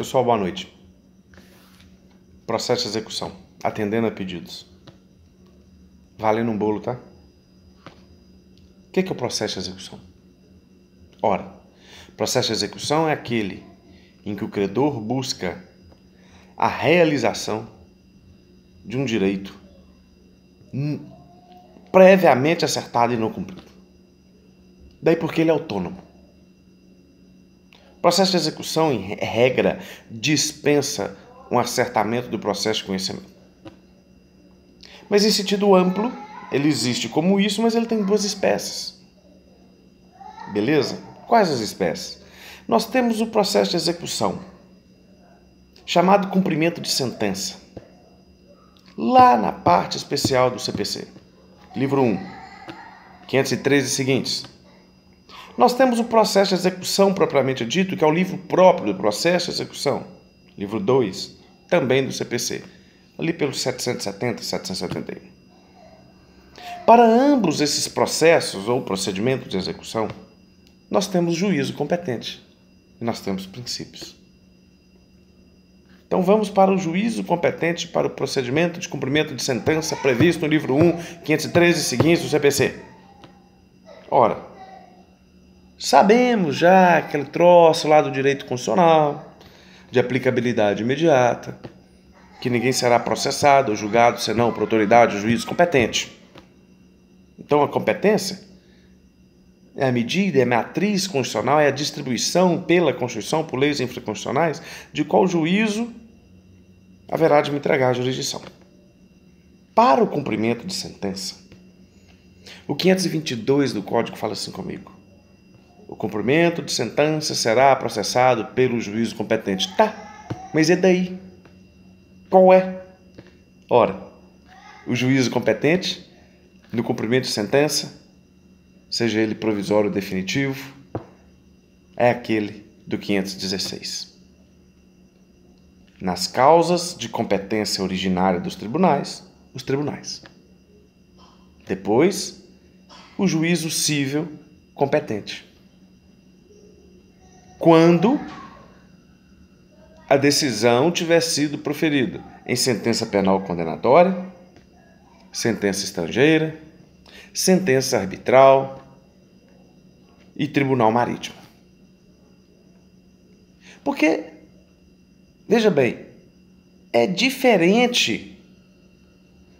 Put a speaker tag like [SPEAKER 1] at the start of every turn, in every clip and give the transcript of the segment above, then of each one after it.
[SPEAKER 1] Pessoal, boa noite. Processo de execução. Atendendo a pedidos. Valendo um bolo, tá? O que é o processo de execução? Ora, processo de execução é aquele em que o credor busca a realização de um direito previamente acertado e não cumprido. Daí porque ele é autônomo. O processo de execução, em regra, dispensa um acertamento do processo de conhecimento. Mas em sentido amplo, ele existe como isso, mas ele tem duas espécies. Beleza? Quais as espécies? Nós temos o processo de execução, chamado cumprimento de sentença. Lá na parte especial do CPC, livro 1, 513 e seguintes. Nós temos o processo de execução propriamente dito, que é o livro próprio do processo de execução, livro 2, também do CPC, ali pelos 770 e 771. Para ambos esses processos ou procedimentos de execução, nós temos juízo competente e nós temos princípios. Então vamos para o juízo competente para o procedimento de cumprimento de sentença previsto no livro 1, 513 e seguintes do CPC. Ora, sabemos já aquele troço lá do direito constitucional, de aplicabilidade imediata, que ninguém será processado ou julgado senão por autoridade ou juízo competente. Então a competência é a medida, é a matriz constitucional, é a distribuição pela Constituição, por leis infraconstitucionais, de qual juízo haverá de me entregar a jurisdição. Para o cumprimento de sentença, o 522 do Código fala assim comigo. O cumprimento de sentença será processado pelo juízo competente. Tá, mas e daí? Qual é? Ora, o juízo competente, no cumprimento de sentença, seja ele provisório ou definitivo, é aquele do 516. Nas causas de competência originária dos tribunais, os tribunais. Depois, o juízo cível competente. Quando a decisão tiver sido proferida em sentença penal condenatória, sentença estrangeira, sentença arbitral e tribunal marítimo. Porque, veja bem, é diferente,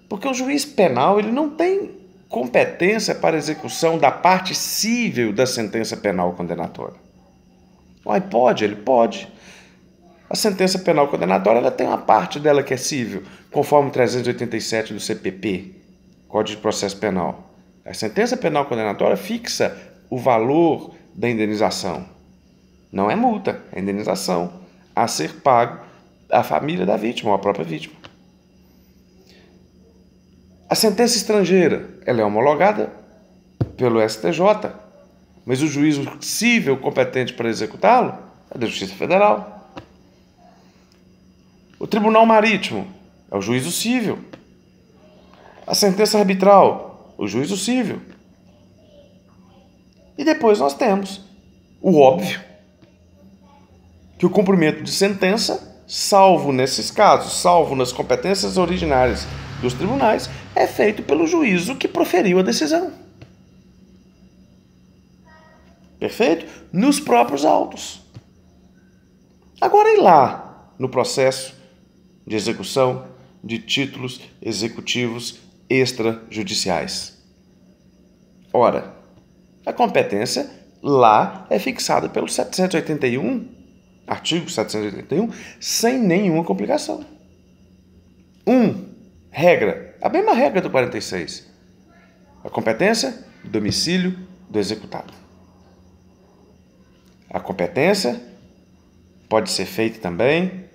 [SPEAKER 1] porque o juiz penal ele não tem competência para execução da parte cível da sentença penal condenatória. Mas pode, ele pode. A sentença penal condenatória ela tem uma parte dela que é cível, conforme 387 do CPP, Código de Processo Penal. A sentença penal condenatória fixa o valor da indenização. Não é multa, é indenização a ser pago à família da vítima ou à própria vítima. A sentença estrangeira ela é homologada pelo STJ, mas o juízo cível competente para executá-lo é da Justiça Federal. O Tribunal Marítimo é o juízo cível. A sentença arbitral, o juízo cível. E depois nós temos o óbvio, que o cumprimento de sentença, salvo nesses casos, salvo nas competências originárias dos tribunais, é feito pelo juízo que proferiu a decisão. Perfeito? Nos próprios autos. Agora, e lá no processo de execução de títulos executivos extrajudiciais? Ora, a competência lá é fixada pelo 781, artigo 781, sem nenhuma complicação. Regra, a mesma regra do 46. A competência, domicílio do executado. A competência pode ser feita também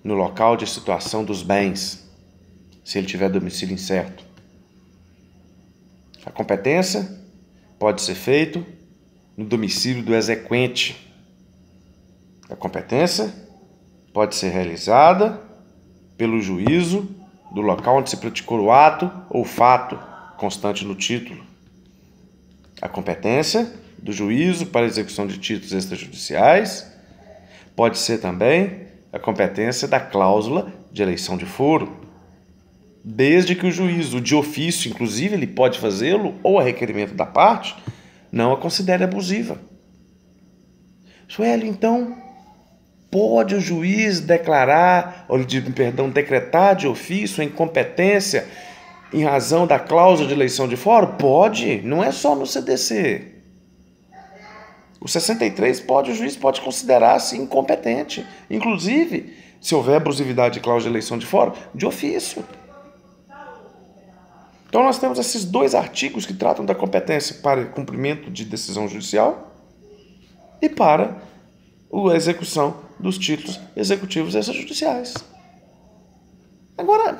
[SPEAKER 1] no local de situação dos bens, se ele tiver domicílio incerto. A competência pode ser feita no domicílio do exequente. A competência pode ser realizada pelo juízo do local onde se praticou o ato ou fato constante no título. A competência do juízo para execução de títulos extrajudiciais pode ser também a competência da cláusula de eleição de foro, desde que o juízo de ofício, inclusive, ele pode fazê-lo, ou a requerimento da parte, não a considere abusiva. Sueli, então, pode o juiz declarar, decretar de ofício a incompetência em razão da cláusula de eleição de foro? Pode, não é só no CDC. O 63 o juiz pode considerar-se incompetente, inclusive, se houver abusividade de cláusula de eleição de foro, de ofício. Então nós temos esses dois artigos que tratam da competência para cumprimento de decisão judicial e para a execução dos títulos executivos extrajudiciais. Agora,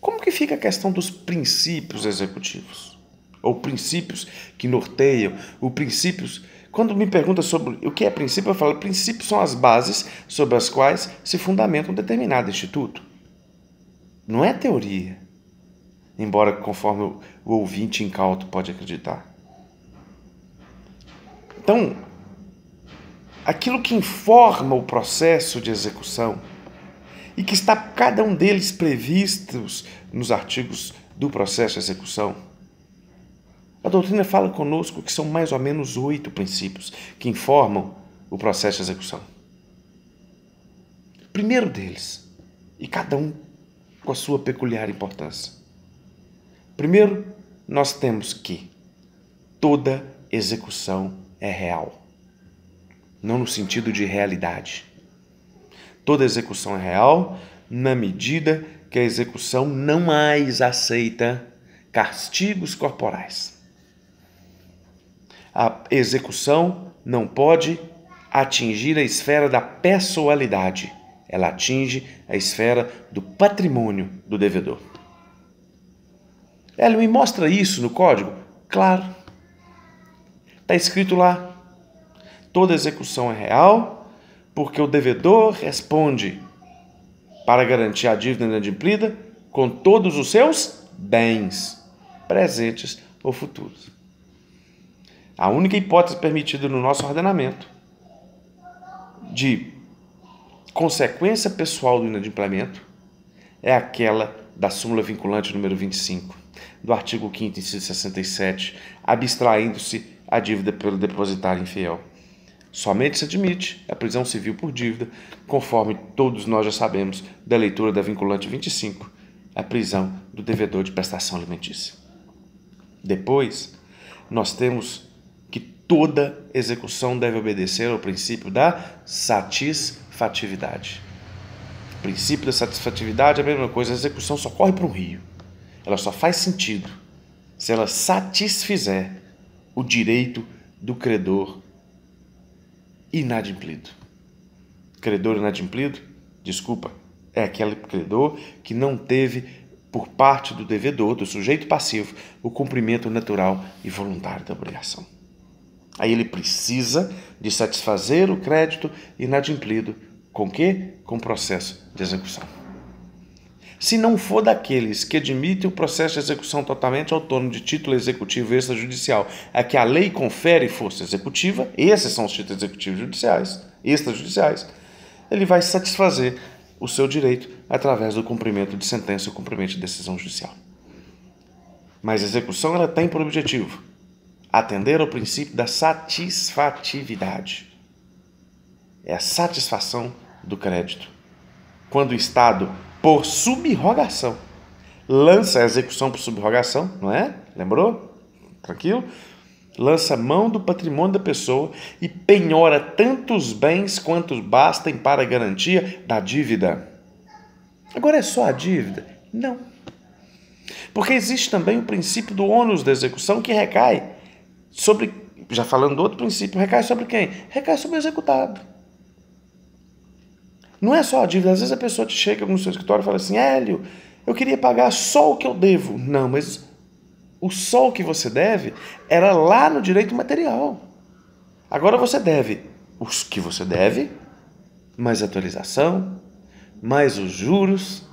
[SPEAKER 1] como que fica a questão dos princípios executivos? Ou princípios que norteiam, princípios... Quando me pergunta sobre o que é princípio, eu falo, princípios são as bases sobre as quais se fundamenta um determinado instituto. Não é teoria, embora conforme o ouvinte incauto pode acreditar. Então, aquilo que informa o processo de execução e que está cada um deles previstos nos artigos do processo de execução, a doutrina fala conosco que são mais ou menos 8 princípios que informam o processo de execução. Primeiro deles, e cada um com a sua peculiar importância. Primeiro, nós temos que toda execução é real, não no sentido de realidade. Toda execução é real na medida que a execução não mais aceita castigos corporais. A execução não pode atingir a esfera da pessoalidade. Ela atinge a esfera do patrimônio do devedor. Ela me mostra isso no código? Claro. Está escrito lá. Toda execução é real porque o devedor responde para garantir a dívida inadimplida com todos os seus bens, presentes ou futuros. A única hipótese permitida no nosso ordenamento de consequência pessoal do inadimplemento é aquela da súmula vinculante número 25, do artigo 5º, inciso 67, abstraindo-se a dívida pelo depositário infiel. Somente se admite a prisão civil por dívida, conforme todos nós já sabemos da leitura da vinculante 25, a prisão do devedor de prestação alimentícia. Depois, nós temos que toda execução deve obedecer ao princípio da satisfatividade. O princípio da satisfatividade é a mesma coisa, a execução só corre para um rio. Ela só faz sentido se ela satisfizer o direito do credor inadimplido. Credor inadimplido, é aquele credor que não teve, por parte do devedor, do sujeito passivo, o cumprimento natural e voluntário da obrigação. Aí ele precisa de satisfazer o crédito inadimplido com quê? Com o processo de execução. Se não for daqueles que admitem o processo de execução totalmente autônomo de título executivo extrajudicial a que a lei confere força executiva, esses são os títulos executivos judiciais, extrajudiciais, ele vai satisfazer o seu direito através do cumprimento de sentença ou cumprimento de decisão judicial. Mas a execução ela tem por objetivo atender ao princípio da satisfatividade. É a satisfação do crédito. Quando o Estado, por subrogação, lança a execução por subrogação, não é? Lembrou? Tranquilo? Lança mão do patrimônio da pessoa e penhora tantos bens quantos bastem para a garantia da dívida. Agora é só a dívida? Não. Porque existe também o princípio do ônus da execução que recai sobre, já falando do outro princípio, recai sobre quem? Recai sobre o executado. Não é só a dívida. Às vezes a pessoa te chega no seu escritório e fala assim, Hélio, eu queria pagar só o que eu devo. Não, mas o só o que você deve era lá no direito material. Agora você deve os que você deve, mais atualização, mais os juros,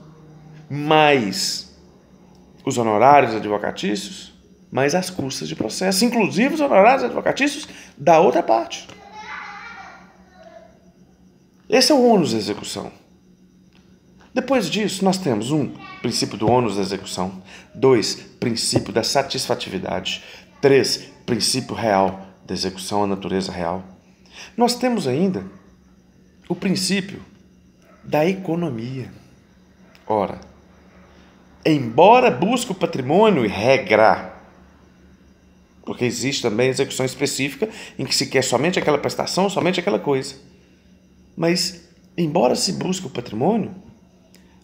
[SPEAKER 1] mais os honorários advocatícios, mais as custas de processo, inclusive os honorários advocatícios da outra parte. Esse é o ônus da execução. Depois disso, nós temos 1. Princípio do ônus da execução. 2. Princípio da satisfatividade. 3. Princípio real da execução, a natureza real. Nós temos ainda o princípio da economia. Ora, embora busque o patrimônio e regra, porque existe também a execução específica em que se quer somente aquela prestação, somente aquela coisa. Mas, embora se busque o patrimônio,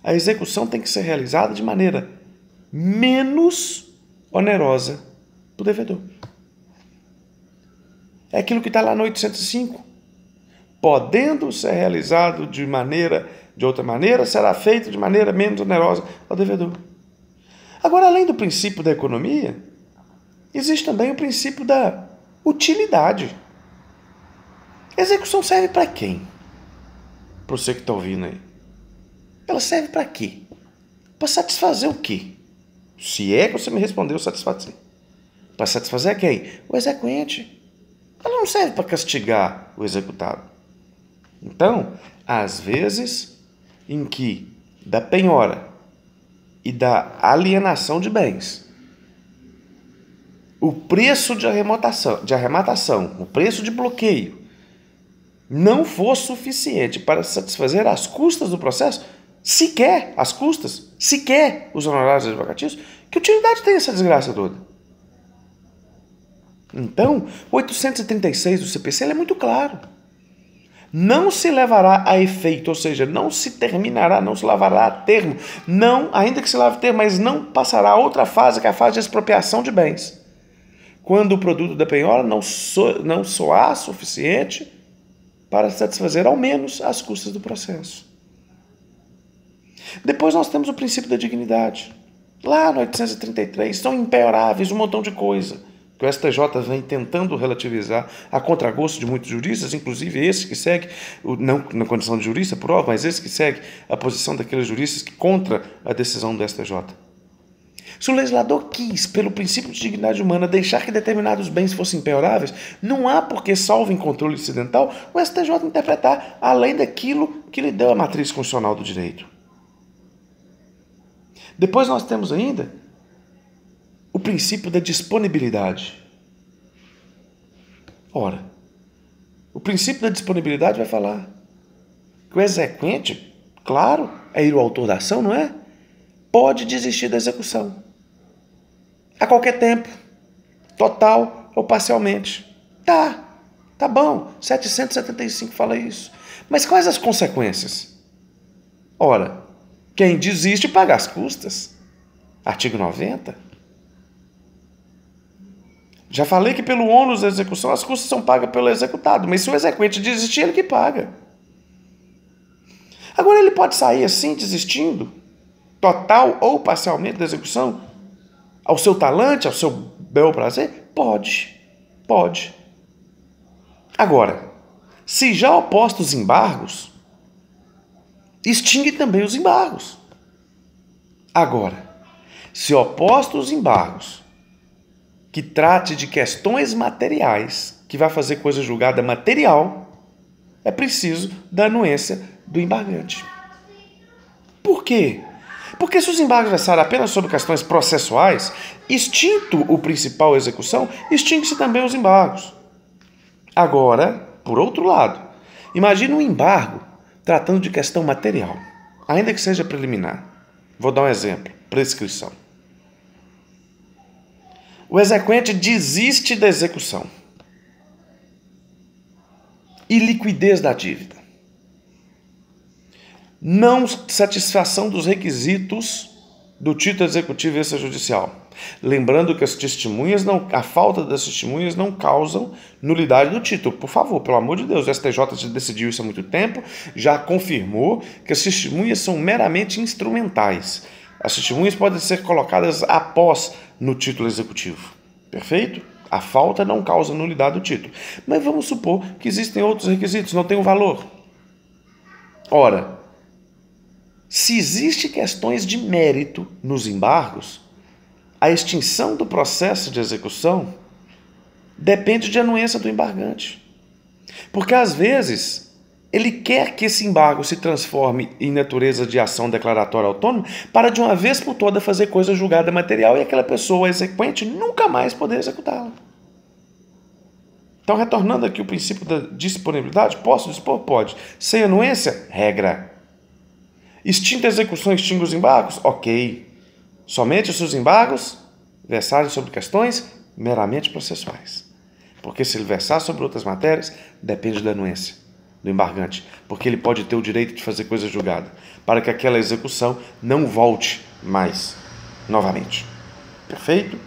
[SPEAKER 1] a execução tem que ser realizada de maneira menos onerosa para o devedor. É aquilo que está lá no 805. Podendo ser realizado de outra maneira, será feito de maneira menos onerosa ao devedor. Agora, além do princípio da economia, existe também o princípio da utilidade. A execução serve para quem? Para você que está ouvindo aí. Ela serve para quê? Para satisfazer o quê? Se é que você me respondeu satisfazer. Para satisfazer quem? O exequente. Ela não serve para castigar o executado. Então, às vezes, em que da penhora e da alienação de bens, o preço de arrematação, o preço de bloqueio, não for suficiente para satisfazer as custas do processo, sequer os honorários advocatícios, que utilidade tem essa desgraça toda? Então, o 836 do CPC é muito claro. Não se levará a efeito, ou seja, não se terminará, não se levará a termo, não, ainda que se leve a termo, mas não passará a outra fase, que é a fase de expropriação de bens, quando o produto da penhora não soar suficiente para satisfazer ao menos as custas do processo. Depois nós temos o princípio da dignidade. Lá no 833 são impenhoráveis um montão de coisa que o STJ vem tentando relativizar a contragosto de muitos juristas, inclusive esse que segue, não na condição de jurista, por óbvio, mas esse que segue a posição daqueles juristas que contra a decisão do STJ. Se o legislador quis, pelo princípio de dignidade humana, deixar que determinados bens fossem impenhoráveis, não há por que, salvo em controle incidental, o STJ interpretar além daquilo que lhe deu a matriz constitucional do direito. Depois nós temos ainda o princípio da disponibilidade. Ora, o princípio da disponibilidade vai falar que o exequente, claro, é ele o autor da ação, não é? Pode desistir da execução a qualquer tempo, total ou parcialmente. Tá bom, 775 fala isso. Mas quais as consequências? Ora, quem desiste paga as custas. Artigo 90. Já falei que pelo ônus da execução as custas são pagas pelo executado, mas se o exequente desistir, ele que paga. Agora ele pode sair assim, desistindo, total ou parcialmente da execução, ao seu talante, ao seu bel prazer? Pode. Agora, se já opostos embargos, extingue também os embargos. Agora, se opostos embargos, que trate de questões materiais, que vai fazer coisa julgada material, é preciso da anuência do embargante. Por quê? Porque se os embargos versarem apenas sobre questões processuais, extinto o principal execução, extingue-se também os embargos. Agora, por outro lado, imagine um embargo tratando de questão material, ainda que seja preliminar. Vou dar um exemplo: prescrição. O exequente desiste da execução e liquidez da dívida. Não satisfação dos requisitos do título executivo extrajudicial. Lembrando que a falta das testemunhas não causam nulidade do título. Por favor, pelo amor de Deus, o STJ já decidiu isso há muito tempo, já confirmou que as testemunhas são meramente instrumentais. As testemunhas podem ser colocadas após no título executivo. Perfeito? A falta não causa nulidade do título. Mas vamos supor que existem outros requisitos, não tem um valor. Ora, se existem questões de mérito nos embargos, a extinção do processo de execução depende de anuência do embargante. Porque, às vezes, Ele quer que esse embargo se transforme em natureza de ação declaratória autônoma para de uma vez por toda fazer coisa julgada material e aquela pessoa exequente nunca mais poder executá-la. Então, retornando aqui o princípio da disponibilidade, posso dispor? Pode. Sem anuência? Regra. Extinta a execução, extingue os embargos? Ok. Somente os seus embargos versarem sobre questões meramente processuais. Porque se ele versar sobre outras matérias, depende da anuência do embargante, porque ele pode ter o direito de fazer coisa julgada, para que aquela execução não volte mais novamente. Perfeito?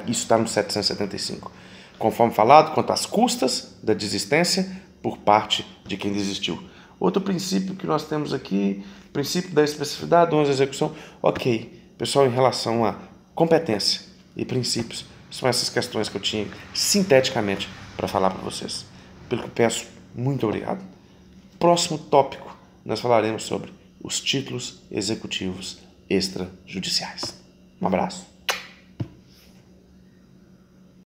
[SPEAKER 1] Isso está no 775. Conforme falado, quanto às custas da desistência por parte de quem desistiu. Outro princípio que nós temos aqui, princípio da especificidade, 11 execução. Ok, pessoal, em relação a competência e princípios, são essas questões que eu tinha sinteticamente para falar para vocês. Pelo que eu peço, muito obrigado. Próximo tópico, nós falaremos sobre os títulos executivos extrajudiciais. Um abraço.